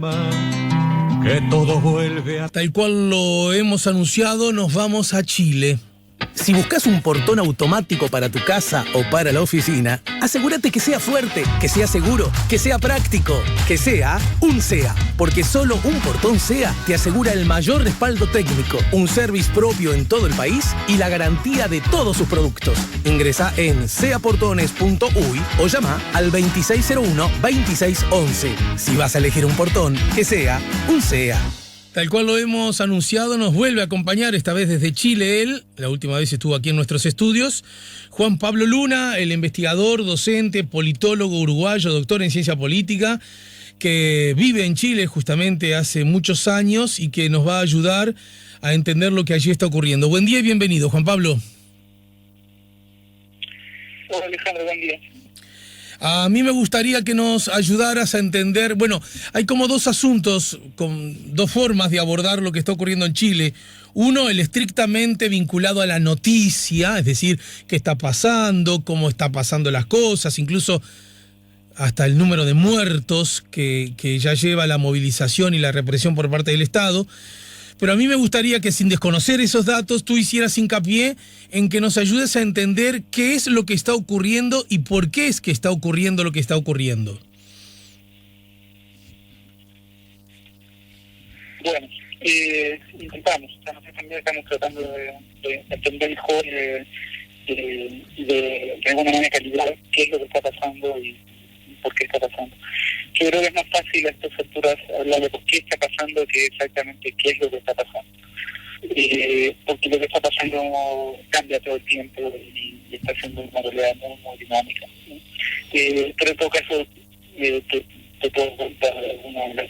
calma, que todo vuelve a... Tal cual lo hemos anunciado, nos vamos a Chile. Si buscas un portón automático para tu casa o para la oficina, asegúrate que sea fuerte, que sea seguro, que sea práctico, que sea un SEA. Porque solo un portón SEA te asegura el mayor respaldo técnico, un service propio en todo el país y la garantía de todos sus productos. Ingresa en seaportones.uy o llama al 2601-2611. Si vas a elegir un portón, que sea un SEA. Tal cual lo hemos anunciado, nos vuelve a acompañar, esta vez desde Chile él, la última vez estuvo aquí en nuestros estudios, Juan Pablo Luna, el investigador, docente, politólogo uruguayo, doctor en ciencia política, que vive en Chile justamente hace muchos años y que nos va a ayudar a entender lo que allí está ocurriendo. Buen día y bienvenido, Juan Pablo. Hola Alejandro, buen día. A mí me gustaría que nos ayudaras a entender, bueno, hay como dos asuntos, con dos formas de abordar lo que está ocurriendo en Chile. Uno, el estrictamente vinculado a la noticia, es decir, qué está pasando, cómo está pasando las cosas, incluso hasta el número de muertos que ya lleva la movilización y la represión por parte del Estado. Pero a mí me gustaría que, sin desconocer esos datos, tú hicieras hincapié en que nos ayudes a entender qué es lo que está ocurriendo y por qué es que está ocurriendo lo que está ocurriendo. Bueno, intentamos, nosotros también estamos tratando de entender mejor y de alguna manera calibrar qué es lo que está pasando y por qué está pasando. Yo creo que es más fácil a estas alturas hablar de por qué está pasando que exactamente qué es lo que está pasando. Porque lo que está pasando cambia todo el tiempo y está siendo una realidad muy, muy dinámica, ¿no? Pero en todo caso, te puedo contar algunas de las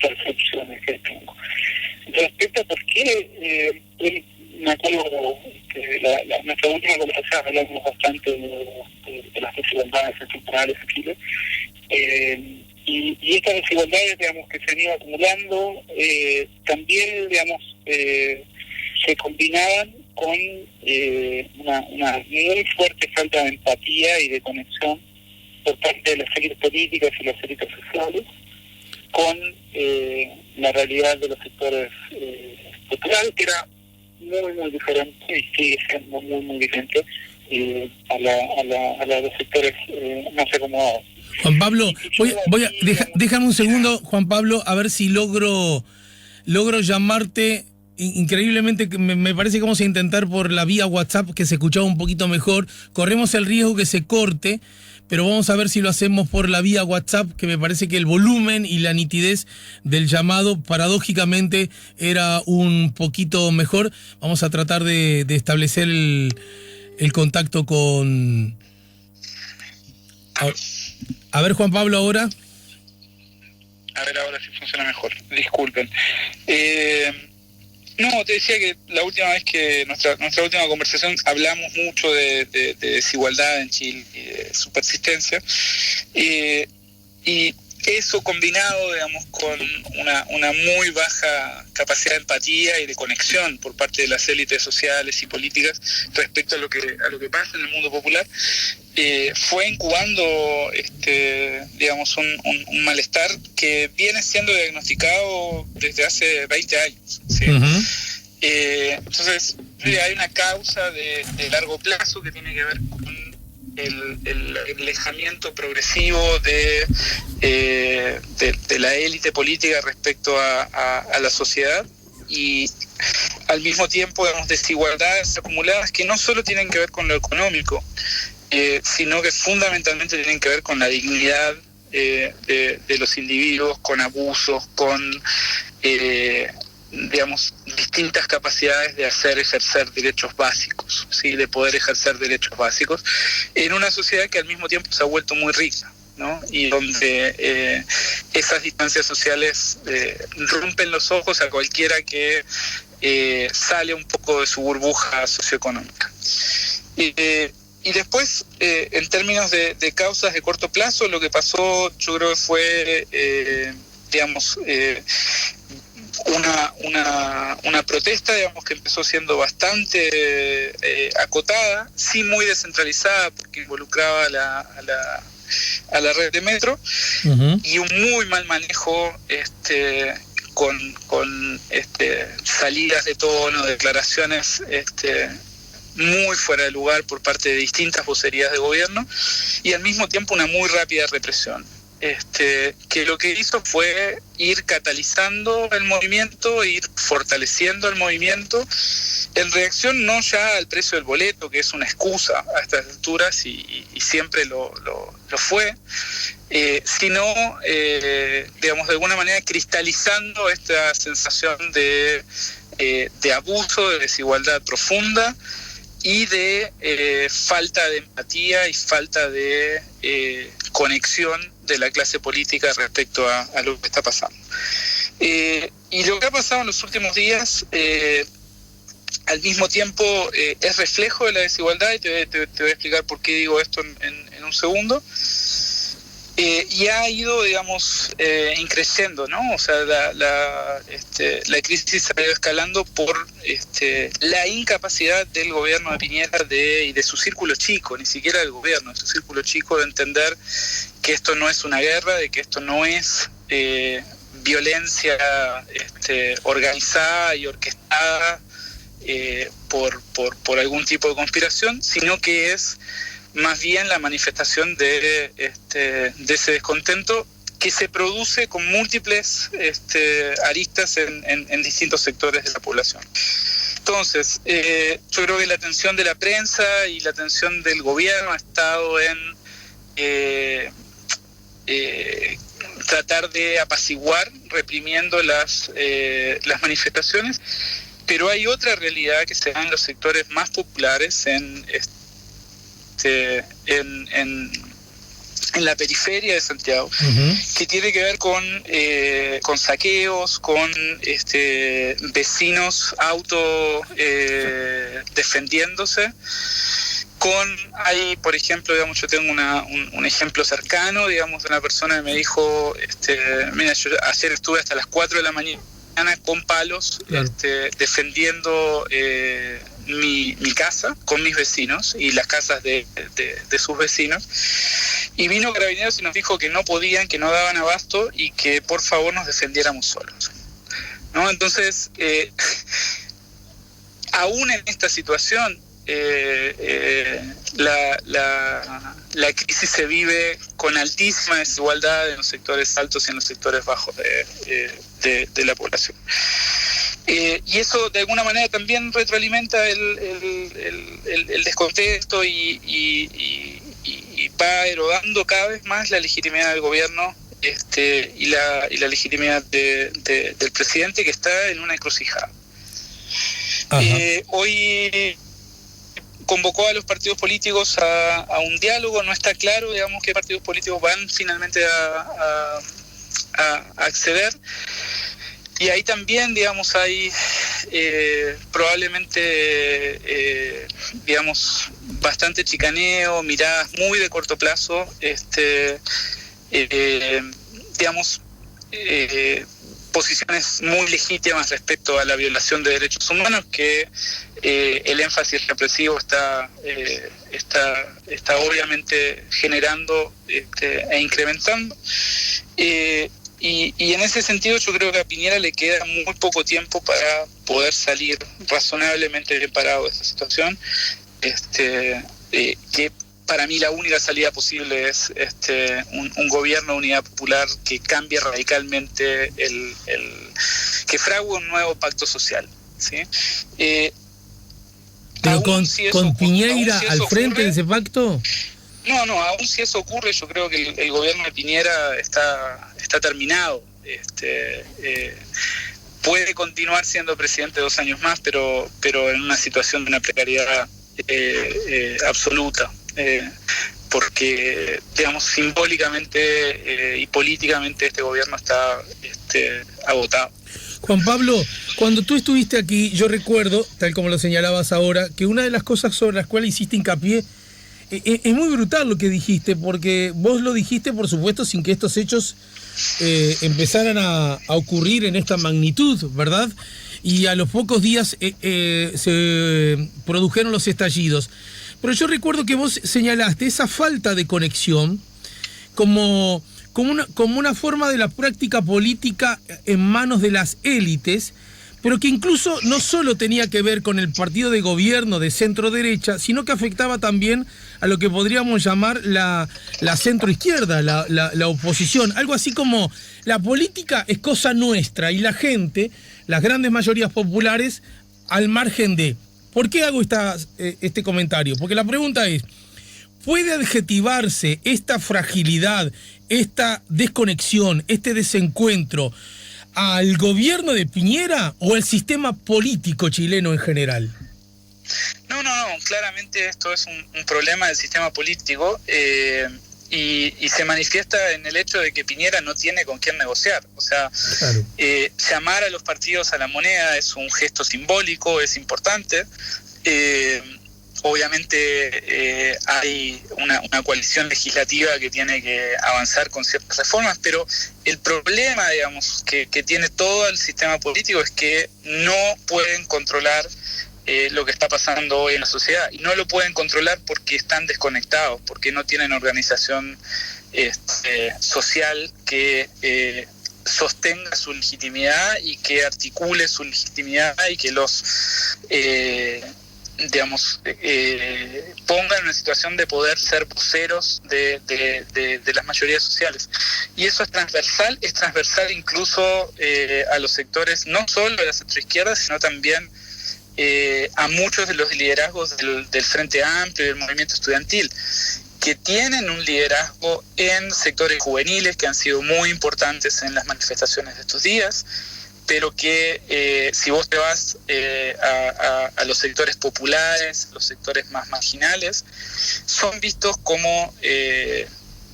percepciones que tengo. Respecto a por qué, me acuerdo que nuestra última conversación hablamos bastante de las desigualdades estructurales en Chile. Y estas desigualdades, digamos, que se han ido acumulando, también, digamos, se combinaban con una muy fuerte falta de empatía y de conexión por parte de las élites políticas y las élites sociales con la realidad de los sectores culturales, que era muy, muy diferente y sigue siendo muy, muy diferente a la de los sectores más acomodados. Juan Pablo, déjame un segundo, Juan Pablo, a ver si logro llamarte. Increíblemente, me parece que vamos a intentar por la vía WhatsApp, que se escuchaba un poquito mejor. Corremos el riesgo que se corte, pero vamos a ver si lo hacemos por la vía WhatsApp, que me parece que el volumen y la nitidez del llamado, paradójicamente, era un poquito mejor. Vamos a tratar de establecer el contacto con... A ver, Juan Pablo, ahora. A ver, ahora sí funciona mejor. Disculpen. No, te decía que la última vez que nuestra última conversación hablamos mucho de desigualdad en Chile y de su persistencia. Y eso combinado, digamos, con una muy baja capacidad de empatía y de conexión por parte de las élites sociales y políticas respecto a lo que pasa en el mundo popular, fue incubando digamos un malestar que viene siendo diagnosticado desde hace 20 años, ¿sí? Uh-huh. Entonces hay una causa de largo plazo que tiene que ver con el alejamiento progresivo de la élite política respecto a la sociedad, y al mismo tiempo vemos desigualdades acumuladas que no solo tienen que ver con lo económico, sino que fundamentalmente tienen que ver con la dignidad de los individuos, con abusos, con digamos, distintas capacidades de ejercer derechos básicos, ¿sí? De poder ejercer derechos básicos en una sociedad que al mismo tiempo se ha vuelto muy rica, ¿no? Y donde esas distancias sociales rompen los ojos a cualquiera que sale un poco de su burbuja socioeconómica. Y después, en términos de causas de corto plazo, lo que pasó, yo creo que fue, digamos, una protesta, digamos, que empezó siendo bastante acotada, sí muy descentralizada, porque involucraba a a la red de metro, y un muy mal manejo con salidas de tono, declaraciones muy fuera de lugar por parte de distintas vocerías de gobierno, y al mismo tiempo una muy rápida represión. Que lo que hizo fue ir catalizando el movimiento, ir fortaleciendo el movimiento, en reacción no ya al precio del boleto, que es una excusa a estas alturas y siempre lo fue, sino, digamos, de alguna manera cristalizando esta sensación de abuso, de desigualdad profunda y de falta de empatía y falta de conexión de la clase política respecto a lo que está pasando. Y lo que ha pasado en los últimos días, al mismo tiempo, es reflejo de la desigualdad, y te voy a explicar por qué digo esto en un segundo. Y ha ido, digamos, increciendo, ¿no? O sea, la crisis ha ido escalando por la incapacidad del gobierno de Piñera y de su círculo chico, ni siquiera del gobierno, de su círculo chico, de entender que esto no es una guerra, de que esto no es violencia organizada y orquestada por algún tipo de conspiración, sino que es más bien la manifestación de ese descontento que se produce con múltiples aristas en distintos sectores de la población. Entonces, yo creo que la atención de la prensa y la atención del gobierno ha estado en tratar de apaciguar, reprimiendo las manifestaciones, pero hay otra realidad que se da en los sectores más populares, en la periferia de Santiago, que tiene que ver con saqueos, con vecinos defendiéndose. Hay, por ejemplo, digamos, yo tengo un ejemplo cercano, digamos, de una persona que me dijo, mira, yo ayer estuve hasta las 4 de la mañana con palos, claro, defendiendo mi casa con mis vecinos y las casas de sus vecinos, y vino Carabineros y nos dijo que no podían, que no daban abasto y que por favor nos defendiéramos solos, ¿no? Entonces, aún en esta situación, la crisis se vive con altísima desigualdad en los sectores altos y en los sectores bajos de la población. Y eso de alguna manera también retroalimenta el descontexto y va erodando cada vez más la legitimidad del gobierno y la legitimidad del presidente, que está en una encrucijada. Hoy convocó a los partidos políticos a un diálogo. No está claro, digamos, qué partidos políticos van finalmente a acceder. Y ahí también, digamos, hay probablemente, digamos, bastante chicaneo, miradas muy de corto plazo, digamos, posiciones muy legítimas respecto a la violación de derechos humanos, que el énfasis represivo está obviamente generando e incrementando. Y en ese sentido yo creo que a Piñera le queda muy poco tiempo para poder salir razonablemente bien parado de esta situación, que para mí la única salida posible es un gobierno de unidad popular que cambie radicalmente, que frague un nuevo pacto social, ¿sí? Pero con Piñera al frente de ese pacto. No, aún si eso ocurre, yo creo que el gobierno de Piñera está terminado. Puede continuar siendo presidente 2 años más, pero en una situación de una precariedad absoluta, porque, digamos, simbólicamente y políticamente este gobierno está agotado. Juan Pablo, cuando tú estuviste aquí, yo recuerdo, tal como lo señalabas ahora, que una de las cosas sobre las cuales hiciste hincapié, es muy brutal lo que dijiste, porque vos lo dijiste, por supuesto, sin que estos hechos empezaran a ocurrir en esta magnitud, ¿verdad? Y a los pocos días se produjeron los estallidos. Pero yo recuerdo que vos señalaste esa falta de conexión como una forma de la práctica política en manos de las élites, pero que incluso no solo tenía que ver con el partido de gobierno de centro-derecha, sino que afectaba también a lo que podríamos llamar la centro-izquierda, la oposición. Algo así como la política es cosa nuestra y la gente, las grandes mayorías populares, al margen de... ¿Por qué hago este comentario? Porque la pregunta es, ¿puede adjetivarse esta fragilidad, esta desconexión, este desencuentro al gobierno de Piñera o al sistema político chileno en general? No, claramente esto es un problema del sistema político y se manifiesta en el hecho de que Piñera no tiene con quién negociar. O sea, claro. Llamar a los partidos a la moneda es un gesto simbólico, es importante. Obviamente hay una coalición legislativa que tiene que avanzar con ciertas reformas, pero el problema, digamos, que tiene todo el sistema político es que no pueden controlar lo que está pasando hoy en la sociedad, y no lo pueden controlar porque están desconectados, porque no tienen organización social que sostenga su legitimidad y que articule su legitimidad y que los pongan en una situación de poder ser voceros de las mayorías sociales. Y eso es transversal incluso a los sectores, no solo de la centroizquierda, sino también a muchos de los liderazgos del Frente Amplio y del movimiento estudiantil, que tienen un liderazgo en sectores juveniles que han sido muy importantes en las manifestaciones de estos días, pero que si vos te vas a los sectores populares, los sectores más marginales, son vistos como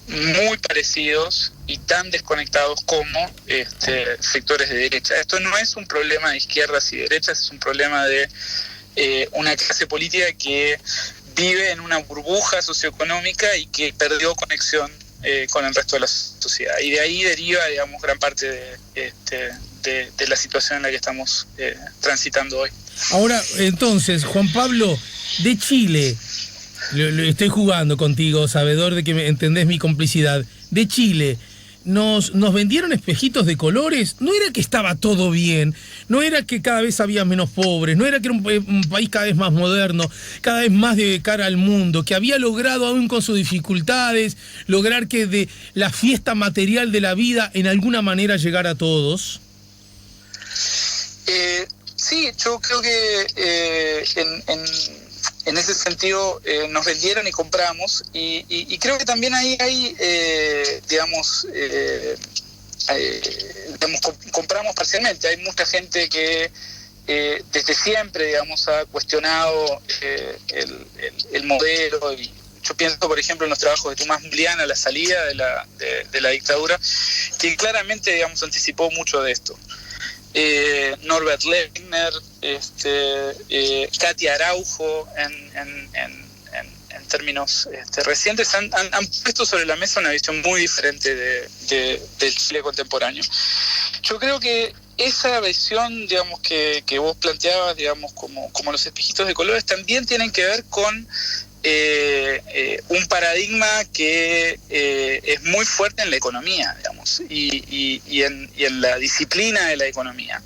muy parecidos y tan desconectados como sectores de derecha. Esto no es un problema de izquierdas y derechas, es un problema de una clase política que vive en una burbuja socioeconómica y que perdió conexión con el resto de la sociedad. Y de ahí deriva, digamos, gran parte de la situación en la que estamos transitando hoy. Ahora, entonces, Juan Pablo, de Chile, lo estoy jugando contigo, sabedor de que me entendés mi complicidad. De Chile, nos vendieron espejitos de colores. No era que estaba todo bien, no era que cada vez había menos pobres, no era que era un país cada vez más moderno, cada vez más de cara al mundo, que había logrado, aún con sus dificultades, lograr que de la fiesta material de la vida en alguna manera llegara a todos. Sí, yo creo que en ese sentido nos vendieron y compramos, y creo que también ahí hay, compramos parcialmente. Hay mucha gente que desde siempre, digamos, ha cuestionado el modelo, y yo pienso, por ejemplo, en los trabajos de Tomás Mulián a la salida de la dictadura, que claramente, digamos, anticipó mucho de esto. Norbert Lechner, Katia Araujo, en términos recientes, han puesto sobre la mesa una visión muy diferente del Chile contemporáneo. Yo creo que esa visión, digamos, que vos planteabas, digamos, como los espejitos de colores, también tienen que ver con un paradigma que es muy fuerte en la economía, digamos, y en la disciplina de la economía,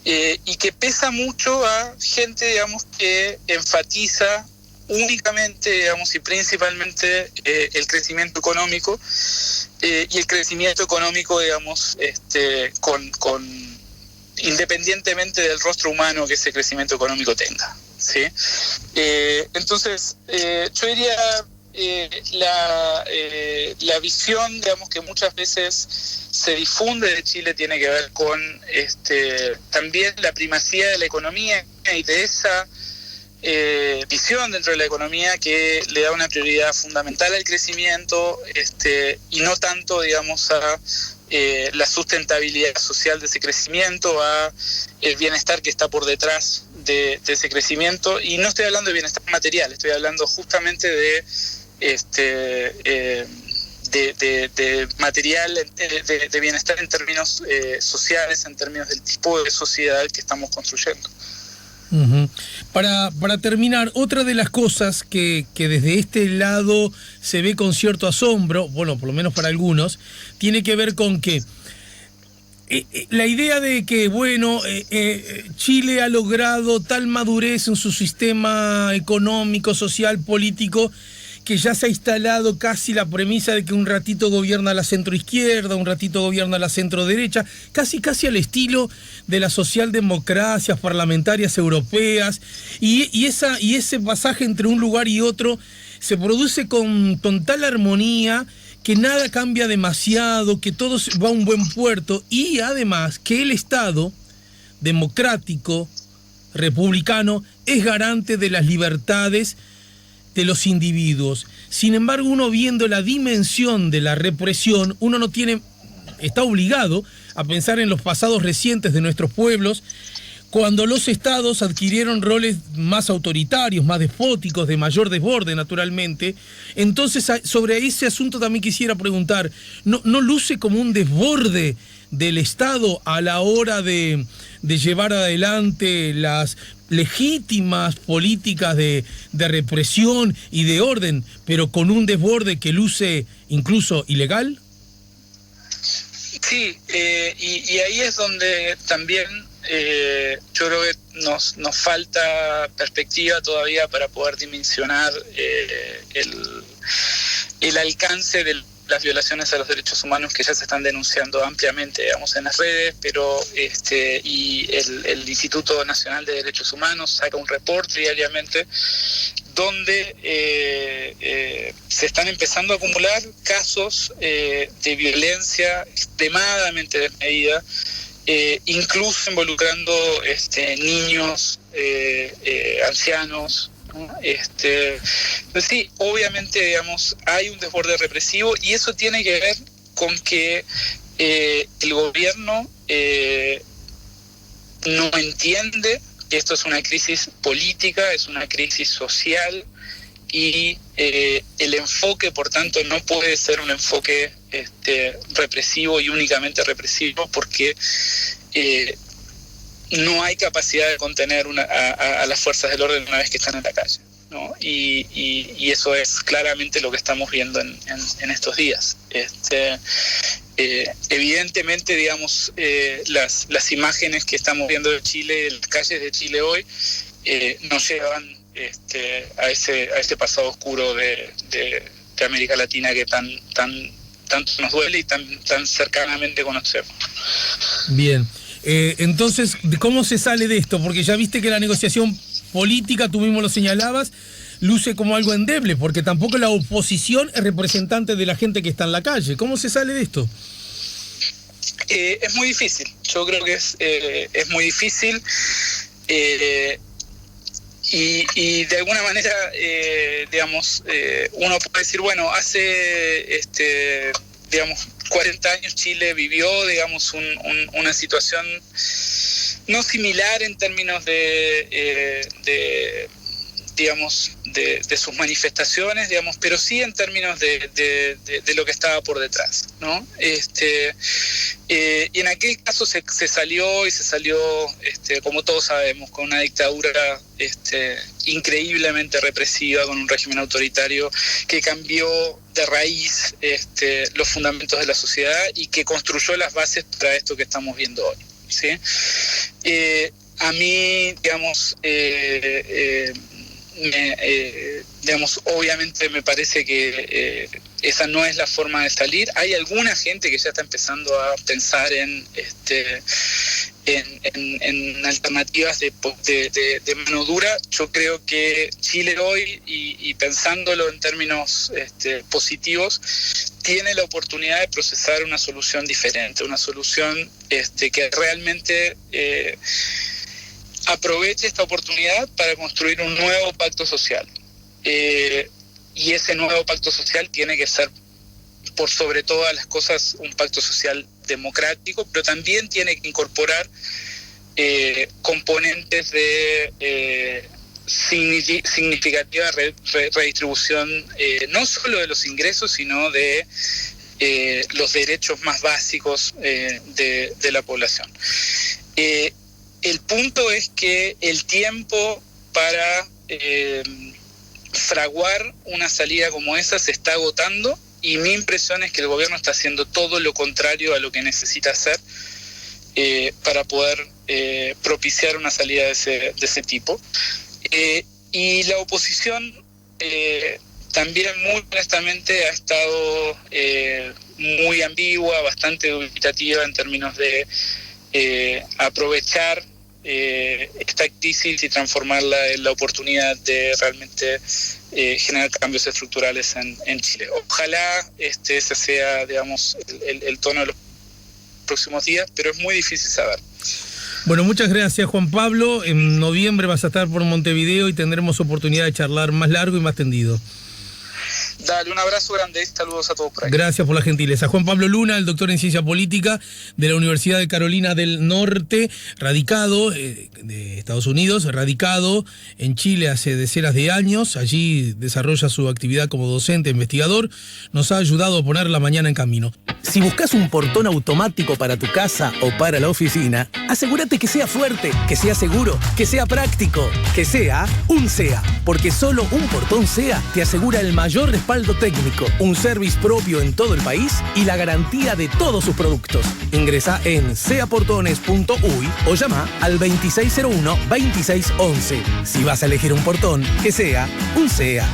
y que pesa mucho a gente, digamos, que enfatiza únicamente, digamos, y principalmente el crecimiento económico, y el crecimiento económico, digamos, con independientemente del rostro humano que ese crecimiento económico tenga, ¿sí? Entonces, yo diría la visión, digamos, que muchas veces se difunde de Chile tiene que ver con también la primacía de la economía y de esa visión dentro de la economía que le da una prioridad fundamental al crecimiento, y no tanto, digamos, a la sustentabilidad social de ese crecimiento, a el bienestar que está por detrás de ese crecimiento. Y no estoy hablando de bienestar material, estoy hablando justamente de material, de bienestar en términos sociales, en términos del tipo de sociedad que estamos construyendo. Uh-huh. Para terminar, otra de las cosas que desde este lado se ve con cierto asombro, bueno, por lo menos para algunos, tiene que ver con que la idea de que, bueno, Chile ha logrado tal madurez en su sistema económico, social, político, que ya se ha instalado casi la premisa de que un ratito gobierna la centroizquierda, un ratito gobierna la centroderecha, casi al estilo de las socialdemocracias parlamentarias europeas, y ese pasaje entre un lugar y otro se produce con tal armonía que nada cambia demasiado, que todo va a un buen puerto, y además que el Estado democrático, republicano, es garante de las libertades de los individuos. Sin embargo, uno viendo la dimensión de la represión, uno está obligado a pensar en los pasados recientes de nuestros pueblos, cuando los estados adquirieron roles más autoritarios, más despóticos, de mayor desborde, naturalmente. Entonces, sobre ese asunto también quisiera preguntar, ¿no luce como un desborde del Estado a la hora de llevar adelante las legítimas políticas de represión y de orden, pero con un desborde que luce incluso ilegal? Sí, y ahí es donde también yo creo que nos falta perspectiva todavía para poder dimensionar el alcance de las violaciones a los derechos humanos que ya se están denunciando ampliamente, digamos, en las redes, pero y el Instituto Nacional de Derechos Humanos saca un reporte diariamente donde se están empezando a acumular casos de violencia extremadamente desmedida, incluso involucrando niños, ancianos, ¿no? Pues sí, obviamente, digamos, hay un desborde represivo, y eso tiene que ver con que el gobierno no entiende que esto es una crisis política, es una crisis social, y el enfoque, por tanto, no puede ser un enfoque represivo y únicamente represivo, porque no hay capacidad de contener a las fuerzas del orden una vez que están en la calle, ¿no? Y eso es claramente lo que estamos viendo en estos días. Evidentemente, digamos, las imágenes que estamos viendo de Chile, las calles de Chile hoy, nos llevan a ese pasado oscuro de América Latina que tanto nos duele y tan cercanamente conocemos. Bien. Entonces, ¿cómo se sale de esto? Porque ya viste que la negociación política, tú mismo lo señalabas, luce como algo endeble, porque tampoco la oposición es representante de la gente que está en la calle. ¿Cómo se sale de esto? Es muy difícil. Yo creo que es muy difícil. Y de alguna manera, digamos, uno puede decir, bueno, hace, digamos, 40 años Chile vivió, digamos, una situación no similar en términos de sus manifestaciones, digamos, pero sí en términos de lo que estaba por detrás, ¿no? Y en aquel caso se salió, como todos sabemos, con una dictadura increíblemente represiva, con un régimen autoritario que cambió de raíz los fundamentos de la sociedad y que construyó las bases para esto que estamos viendo hoy, ¿sí? A mí, digamos, digamos, obviamente me parece que esa no es la forma de salir. Hay alguna gente que ya está empezando a pensar en alternativas de mano dura. Yo creo que Chile hoy, y pensándolo en términos positivos, tiene la oportunidad de procesar una solución diferente, una solución que realmente aproveche esta oportunidad para construir un nuevo pacto social. Y ese nuevo pacto social tiene que ser, por sobre todas las cosas, un pacto social democrático, pero también tiene que incorporar componentes de significativa redistribución, no solo de los ingresos, sino de los derechos más básicos de la población. el punto es que el tiempo para fraguar una salida como esa se está agotando, y mi impresión es que el gobierno está haciendo todo lo contrario a lo que necesita hacer para poder propiciar una salida de ese tipo. Y la oposición también, muy honestamente, ha estado muy ambigua, bastante dubitativa en términos de aprovechar esta crisis y transformarla en la oportunidad de realmente generar cambios estructurales en Chile. Ojalá ese sea, digamos, el tono de los próximos días, pero es muy difícil saber. Bueno, muchas gracias, Juan Pablo. En noviembre vas a estar por Montevideo y tendremos oportunidad de charlar más largo y más tendido. Dale, un abrazo grande y saludos a todos por ahí. Gracias por la gentileza. Juan Pablo Luna, el doctor en Ciencia Política de la Universidad de Carolina del Norte, radicado de Estados Unidos, radicado en Chile hace decenas de años. Allí desarrolla su actividad como docente, investigador. Nos ha ayudado a poner la mañana en camino. Si buscas un portón automático para tu casa o para la oficina, asegúrate que sea fuerte, que sea seguro, que sea práctico, que sea un SEA. Porque solo un portón SEA te asegura el mayor respaldo técnico, un service propio en todo el país y la garantía de todos sus productos. Ingresa en seaportones.uy o llama al 2601-2611. Si vas a elegir un portón, que sea un SEA.